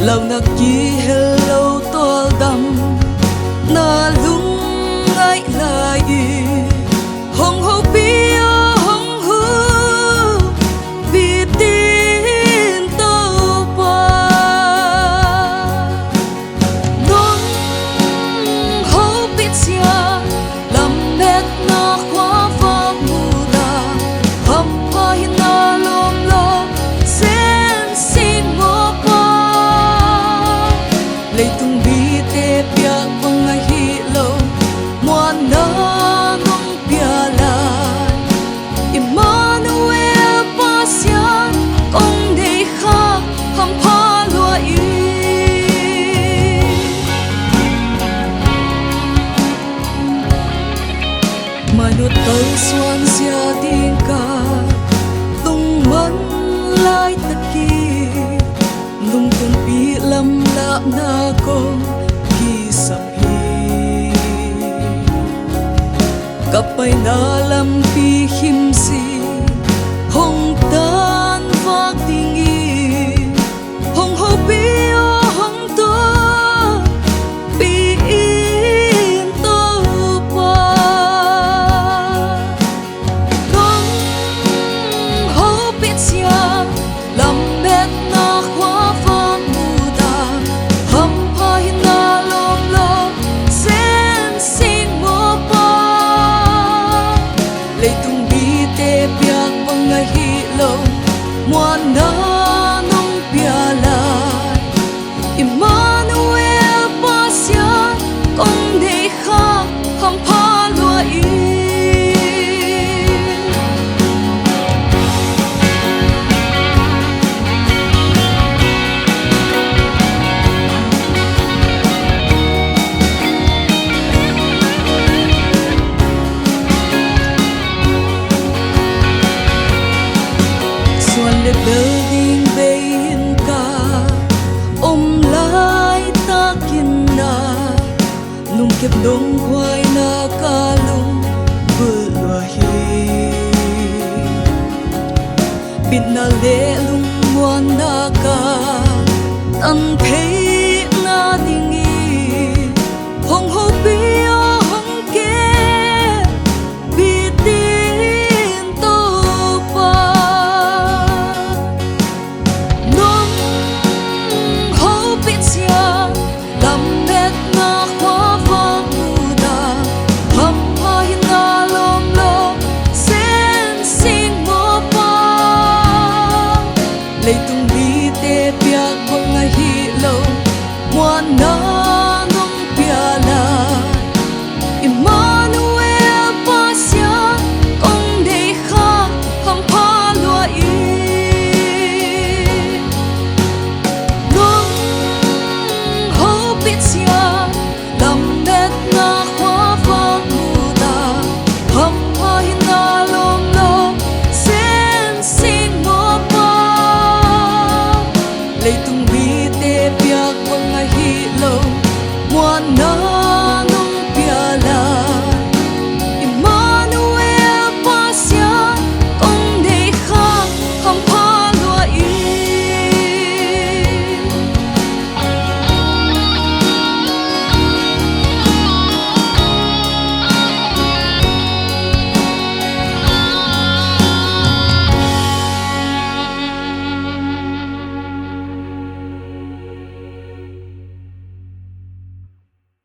lòng nặc chi hello to đầm na lung ngay là y hồng hô bia hồng hư vì tin tao qua nông hô biết xa làm mệt na khóa vào mù đà hầm hoa hin na lom lo sen xin ngô qua lấy tung bi te piak bang ngay hi lo muan na nong pia la Emmanuel pasian kong de kha ham pha lua y manut tau suan sia ding ka tung man lai taki nung tung pi lam la na ko ki sam hi kapay na lam pi him si hong tan vak tingi hong ho pi o hong to pi in to pa kong ho pit sia lam met na khwa phang mu da hum pa hin na lom lo sen sin mo pa lấy tung bi te piak bang ngay hi lo muan na nong pia la Emmanuel pasian kong de kha ham pha lua y xuân le building bein ka lai ta kin na nung kep dong huai na ka lung bu lua hi bin na le lung muan na ka tan thei na ding i hong ho pi o hong ke bi tin to pa nong ho pit sia lam met na khwa va mu da ham pa hin na lom lo sen sin mo pa lấy tung